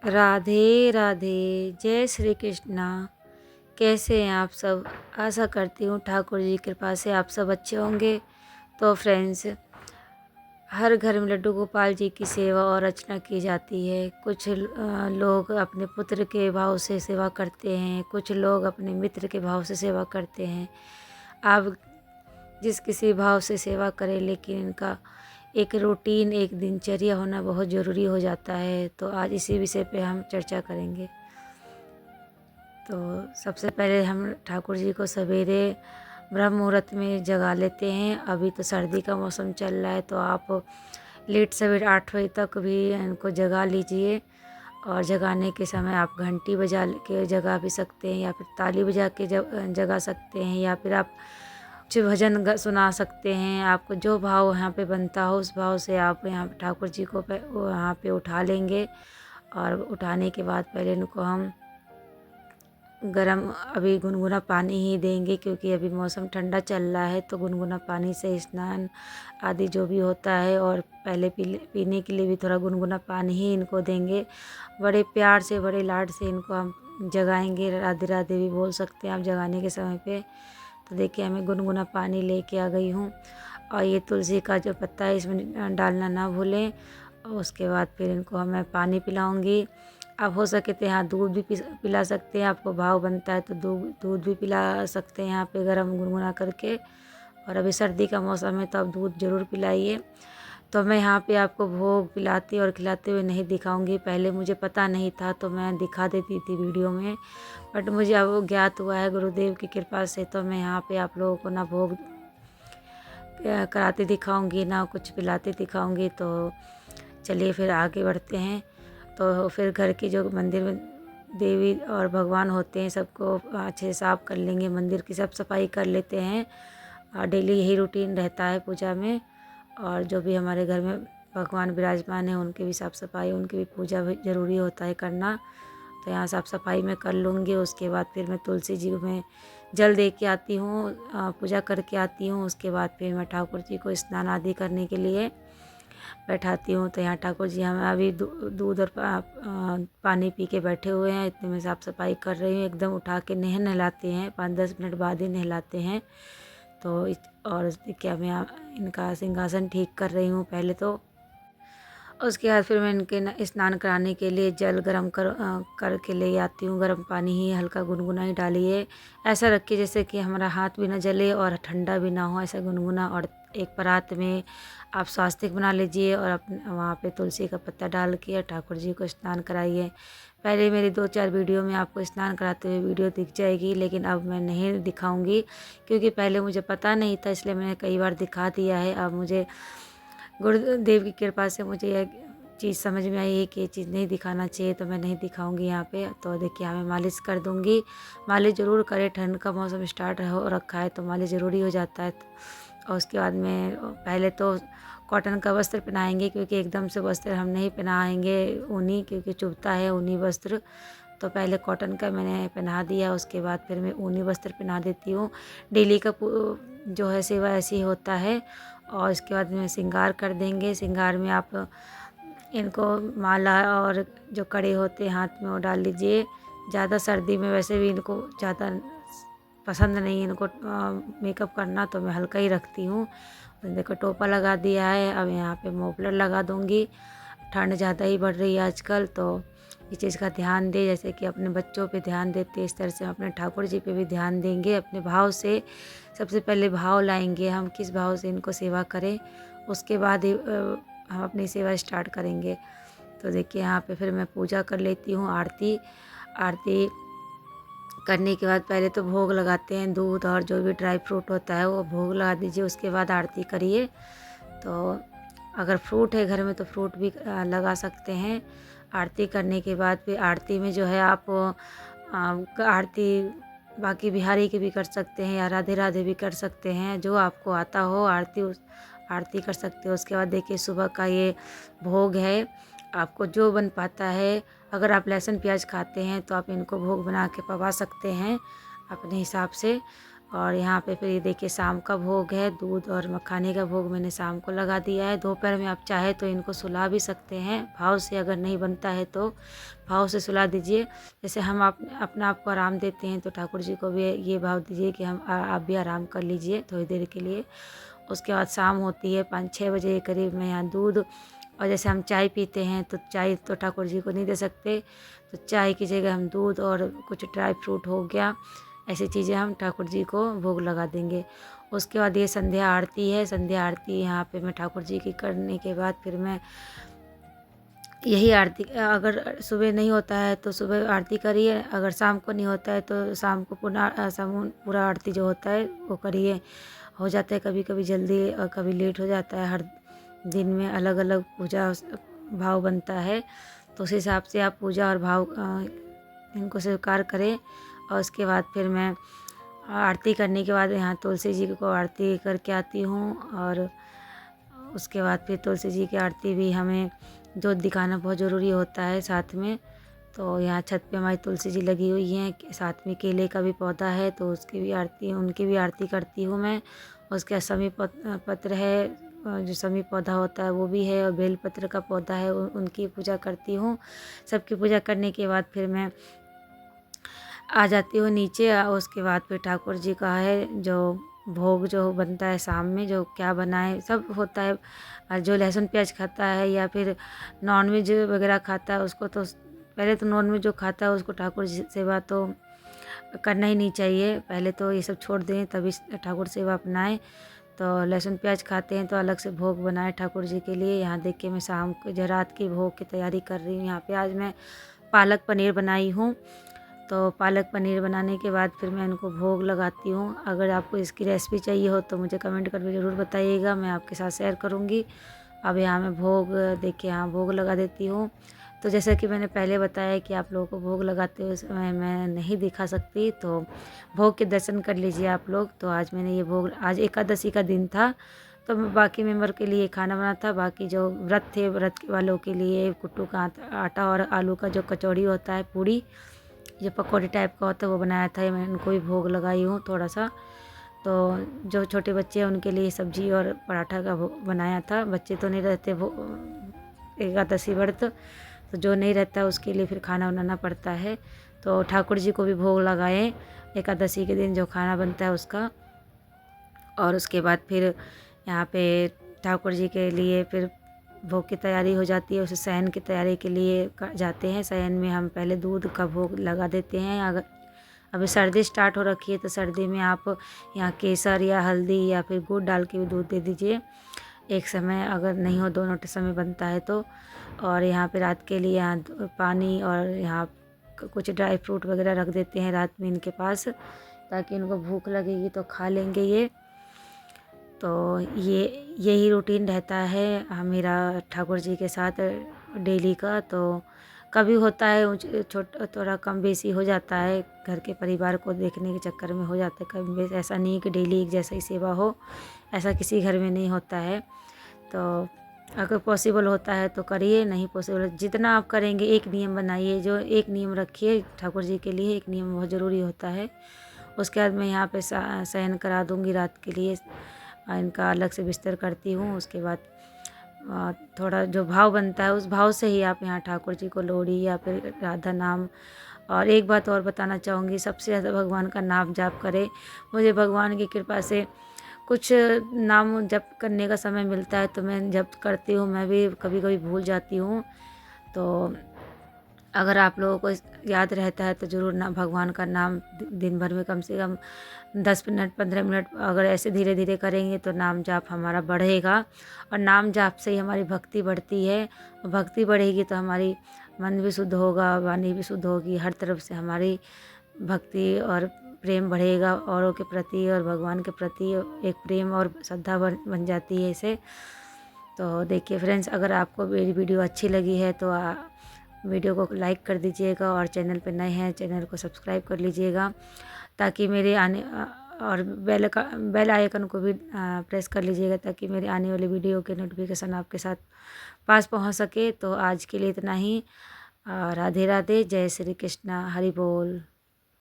राधे राधे। जय श्री कृष्णा। कैसे हैं आप सब? आशा करती हूँ ठाकुर जी की कृपा से आप सब अच्छे होंगे। तो फ्रेंड्स, हर घर में लड्डू गोपाल जी की सेवा और अर्चना की जाती है। कुछ लोग अपने पुत्र के भाव से सेवा करते हैं, कुछ लोग अपने मित्र के भाव से सेवा करते हैं। आप जिस किसी भाव से सेवा करें, लेकिन इनका एक रूटीन, एक दिनचर्या होना बहुत ज़रूरी हो जाता है। तो आज इसी विषय पे हम चर्चा करेंगे। तो सबसे पहले हम ठाकुर जी को सवेरे ब्रह्म मुहूर्त में जगा लेते हैं। अभी तो सर्दी का मौसम चल रहा है, तो आप लेट सवेरे 8 बजे तक भी इनको जगा लीजिए। और जगाने के समय आप घंटी बजा के जगा भी सकते हैं, या फिर ताली बजा के जगा सकते हैं, या फिर आप कुछ भजन सुना सकते हैं। आपको जो भाव यहाँ पे बनता हो, उस भाव से आप यहाँ पे ठाकुर जी को यहाँ पे उठा लेंगे। और उठाने के बाद पहले इनको हम गरम अभी गुनगुना पानी ही देंगे, क्योंकि अभी मौसम ठंडा चल रहा है। तो गुनगुना पानी से स्नान आदि जो भी होता है, और पहले पीने के लिए भी थोड़ा गुनगुना पानी ही इनको देंगे। बड़े प्यार से, बड़े लाड से इनको हम जगाएंगे। राधे राधे भी बोल सकते हैं आप जगाने के समय पे। तो देखिए, मैं गुनगुना पानी लेके आ गई हूँ। और ये तुलसी का जो पत्ता है, इसमें डालना ना भूलें। और उसके बाद फिर इनको मैं पानी पिलाऊँगी। आप हो सके तो यहाँ दूध भी पिला सकते हैं। आपको भाव बनता है तो दूध भी पिला सकते हैं यहाँ पे गरम गुनगुना करके। और अभी सर्दी का मौसम है, तो आप दूध ज़रूर पिलाइए। तो मैं यहाँ पे आपको भोग पिलाती और खिलाते हुए नहीं दिखाऊंगी। पहले मुझे पता नहीं था, तो मैं दिखा देती थी वीडियो में, बट मुझे अब ज्ञात हुआ है गुरुदेव की कृपा से। तो मैं यहाँ पे आप लोगों को ना भोग कराते दिखाऊंगी, ना कुछ पिलाते दिखाऊंगी। तो चलिए फिर आगे बढ़ते हैं। तो फिर घर के जो मंदिर में देवी और भगवान होते हैं, सबको अच्छे से साफ़ कर लेंगे। मंदिर की सब सफाई कर लेते हैं। और डेली यही रूटीन रहता है पूजा में। और जो भी हमारे घर में भगवान विराजमान हैं, उनकी भी साफ़ सफाई, उनकी भी पूजा भी ज़रूरी होता है करना। तो यहाँ साफ़ सफाई मैं कर लूँगी। उसके बाद फिर मैं तुलसी जी में जल दे के आती हूँ, पूजा करके आती हूँ। उसके बाद फिर मैं ठाकुर जी को स्नान आदि करने के लिए बैठाती हूँ। तो यहाँ ठाकुर जी हमें अभी दूध और पानी पी के बैठे हुए हैं। इतने में साफ़ सफाई कर रही हूँ। एकदम उठा के नहलाते हैं, 5-10 मिनट बाद ही नहलाते हैं। तो और क्या मैं इनका सिंहासन ठीक कर रही हूँ पहले। तो उसके बाद फिर मैं इनके स्नान कराने के लिए जल गर्म करके ले आती हूँ। गर्म पानी ही, हल्का गुनगुना ही डालिए। ऐसा रखिए जैसे कि हमारा हाथ भी ना जले और ठंडा भी ना हो, ऐसा गुनगुना। और एक परात में आप स्वास्तिक बना लीजिए, और अपने वहाँ पे तुलसी का पत्ता डाल के ठाकुर जी को स्नान कराइए। पहले मेरी 2-4 वीडियो में आपको स्नान कराते हुए वीडियो दिख जाएगी, लेकिन अब मैं नहीं दिखाऊंगी, क्योंकि पहले मुझे पता नहीं था, इसलिए मैंने कई बार दिखा दिया है। अब मुझे गुरुदेव की कृपा से मुझे यह चीज़ समझ में आई है कि ये चीज़ नहीं दिखाना चाहिए, तो मैं नहीं दिखाऊंगी यहाँ पे। तो देखिए, यहाँ मैं मालिश कर दूंगी। मालिश ज़रूर करें, ठंड का मौसम स्टार्ट हो रखा है, तो मालिश ज़रूरी हो जाता है। और उसके बाद में पहले तो कॉटन का वस्त्र पहनाएंगे, क्योंकि एकदम से वस्त्र हम नहीं पहनाएंगे ऊनी, क्योंकि चुभता है ऊनी वस्त्र। तो पहले कॉटन का मैंने पहना दिया, उसके बाद फिर मैं ऊनी वस्त्र पहना देती हूँ। डेली का जो है सेवा ऐसे ही होता है। और इसके बाद में श्रृंगार कर देंगे। श्रृंगार में आप इनको माला और जो कड़े होते हैं हाथ में, वो डाल लीजिए। ज़्यादा सर्दी में वैसे भी इनको ज़्यादा पसंद नहीं इनको मेकअप करना, तो मैं हल्का ही रखती हूँ। देखो, टोपा लगा दिया है। अब यहाँ पे मोफलर लगा दूँगी। ठंड ज़्यादा ही बढ़ रही है आजकल, तो इस चीज़ का ध्यान दें। जैसे कि अपने बच्चों पे ध्यान देते, इस तरह से हम अपने ठाकुर जी पे भी ध्यान देंगे। अपने भाव से सबसे पहले भाव लाएंगे, हम किस भाव से इनको सेवा करें, उसके बाद ही हम अपनी सेवा स्टार्ट करेंगे। तो देखिए, यहाँ पे फिर मैं पूजा कर लेती हूँ। आरती करने के बाद पहले तो भोग लगाते हैं। दूध और जो भी ड्राई फ्रूट होता है वो भोग लगा दीजिए, उसके बाद आरती करिए। तो अगर फ्रूट है घर में तो फ्रूट भी लगा सकते हैं। आरती करने के बाद फिर आरती में जो है आप आरती बाकी बिहारी की भी कर सकते हैं, या राधे राधे भी कर सकते हैं। जो आपको आता हो आरती कर सकते हो। उसके बाद देखिए, सुबह का ये भोग है, आपको जो बन पाता है। अगर आप लहसुन प्याज खाते हैं तो आप इनको भोग बना के पवा सकते हैं अपने हिसाब से। और यहाँ पे फिर ये देखिए शाम का भोग है, दूध और मखाने का भोग मैंने शाम को लगा दिया है। दोपहर में आप चाहे तो इनको सुला भी सकते हैं भाव से, अगर नहीं बनता है तो भाव से सुला दीजिए। जैसे हम अपना आप को आराम देते हैं तो ठाकुर जी को भी ये भाव दीजिए कि आप भी आराम कर लीजिए थोड़ी देर के लिए। उसके बाद शाम होती है 5-6 बजे के करीब मैं यहाँ दूध, और जैसे हम चाय पीते हैं तो चाय तो ठाकुर जी को नहीं दे सकते, तो चाय की जगह हम दूध और कुछ ड्राई फ्रूट हो गया, ऐसी चीज़ें हम ठाकुर जी को भोग लगा देंगे। उसके बाद ये संध्या आरती है। संध्या आरती यहाँ पे मैं ठाकुर जी की करने के बाद फिर मैं यही आरती, अगर सुबह नहीं होता है तो सुबह आरती करिए, अगर शाम को नहीं होता है तो शाम को पूरा आरती जो होता है वो करिए। हो जाता है कभी कभी जल्दी और कभी लेट हो जाता है, हर दिन में अलग अलग पूजा भाव बनता है, तो उस हिसाब से आप पूजा और भाव इनको स्वीकार करें। और उसके बाद फिर मैं आरती करने के बाद यहाँ तुलसी जी को आरती करके आती हूँ, और उसके बाद फिर तुलसी जी की आरती भी हमें जोत दिखाना बहुत ज़रूरी होता है साथ में। तो यहाँ छत पे हमारी तुलसी जी लगी हुई हैं, साथ में केले का भी पौधा है तो उसकी भी आरती, उनकी भी आरती करती हूँ मैं। उसके बाद समी पत्र है, जो समी पौधा होता है वो भी है, और बेलपत्र का पौधा है, उनकी पूजा करती हूँ। सबकी पूजा करने के बाद फिर मैं आ जाती हूँ नीचे। उसके बाद फिर ठाकुर जी का है जो भोग जो बनता है शाम में, जो क्या बनाए सब होता है। और जो लहसुन प्याज खाता है या फिर नॉनवेज वगैरह खाता है उसको तो पहले तो नॉनवेज जो खाता है उसको ठाकुर जी सेवा तो करना ही नहीं चाहिए, पहले तो ये सब छोड़ दें तभी ठाकुर सेवा अपनाएं। तो लहसुन प्याज खाते हैं तो अलग से भोग बनाए ठाकुर जी के लिए। यहाँ देख के मैं शाम को रात की भोग की तैयारी कर रही हूँ। यहाँ पे आज मैं पालक पनीर बनाई हूँ, तो पालक पनीर बनाने के बाद फिर मैं इनको भोग लगाती हूँ। अगर आपको इसकी रेसिपी चाहिए हो तो मुझे कमेंट करके ज़रूर बताइएगा, मैं आपके साथ शेयर करूँगी। अब यहाँ मैं भोग देखिए यहाँ भोग लगा देती हूँ। तो जैसा कि मैंने पहले बताया कि आप लोगों को भोग लगाते हुए समय मैं नहीं दिखा सकती, तो भोग के दर्शन कर लीजिए आप लोग। तो आज मैंने ये भोग, आज एकादशी का दिन था तो मैं बाकी मेंबर के लिए खाना बना था, बाकी जो व्रत थे व्रत वालों के लिए कुट्टू का आटा और आलू का जो कचौड़ी होता है, पूड़ी जो पकौड़ी टाइप का होता है वो बनाया था, मैं उनको भी भोग लगाई हूँ थोड़ा सा। तो जो छोटे बच्चे हैं उनके लिए सब्जी और पराठा का बनाया था। बच्चे तो नहीं रहते वो एकादशी व्रत, तो जो नहीं रहता उसके लिए फिर खाना बनाना पड़ता है। तो ठाकुर जी को भी भोग लगाए एकादशी के दिन जो खाना बनता है उसका। और उसके बाद फिर यहाँ पे ठाकुर जी के लिए फिर भोग की तैयारी हो जाती है। उसे शयन की तैयारी के लिए जाते हैं। शयन में हम पहले दूध का भोग लगा देते हैं। अगर अभी सर्दी स्टार्ट हो रखी है तो सर्दी में आप यहाँ केसर या हल्दी या फिर गुड़ डाल के भी दूध दे दीजिए एक समय, अगर नहीं हो दोनों समय बनता है तो। और यहाँ पे रात के लिए यहाँ पानी और यहाँ कुछ ड्राई फ्रूट वगैरह रख देते हैं रात में इनके पास, ताकि इनको भूख लगेगी तो खा लेंगे ये। तो यही रूटीन रहता है मेरा ठाकुर जी के साथ डेली का। तो कभी होता है थोड़ा कम बेसी हो जाता है, घर के परिवार को देखने के चक्कर में हो जाता है कम बेसी, ऐसा नहीं है कि डेली एक जैसा ही सेवा हो, ऐसा किसी घर में नहीं होता है। तो अगर पॉसिबल होता है तो करिए, नहीं पॉसिबल जितना आप करेंगे एक नियम बनाइए, जो एक नियम रखिए ठाकुर जी के लिए, एक नियम बहुत ज़रूरी होता है। उसके बाद मैं यहाँ पे शयन करा दूँगी रात के लिए, इनका अलग से बिस्तर करती हूँ। उसके बाद थोड़ा जो भाव बनता है उस भाव से ही आप यहाँ ठाकुर जी को लोहड़ी या फिर राधा नाम। और एक बात और बताना चाहूँगी, सबसे ज़्यादा भगवान का नाम जाप करें। मुझे भगवान की कृपा से कुछ नाम जप करने का समय मिलता है तो मैं जप करती हूँ, मैं भी कभी कभी भूल जाती हूँ। तो अगर आप लोगों को याद रहता है तो ज़रूर ना भगवान का नाम दिन भर में कम से कम 10 मिनट 15 मिनट अगर ऐसे धीरे धीरे करेंगे तो नाम जाप हमारा बढ़ेगा। और नाम जाप से ही हमारी भक्ति बढ़ती है, और भक्ति बढ़ेगी तो हमारी मन भी शुद्ध होगा, वाणी भी शुद्ध होगी, हर तरफ से हमारी भक्ति और प्रेम बढ़ेगा औरों के प्रति और भगवान के प्रति एक प्रेम और श्रद्धा बन जाती है इसे। तो देखिए फ्रेंड्स, अगर आपको मेरी वीडियो अच्छी लगी है तो वीडियो को लाइक कर दीजिएगा, और चैनल पर नए हैं चैनल को सब्सक्राइब कर लीजिएगा, ताकि मेरे आने और बेल आइकन को भी प्रेस कर लीजिएगा, ताकि मेरे आने वाली वीडियो के नोटिफिकेशन आपके साथ पास पहुंच सके। तो आज के लिए इतना ही। राधे राधे, जय श्री कृष्णा, हरि बोल।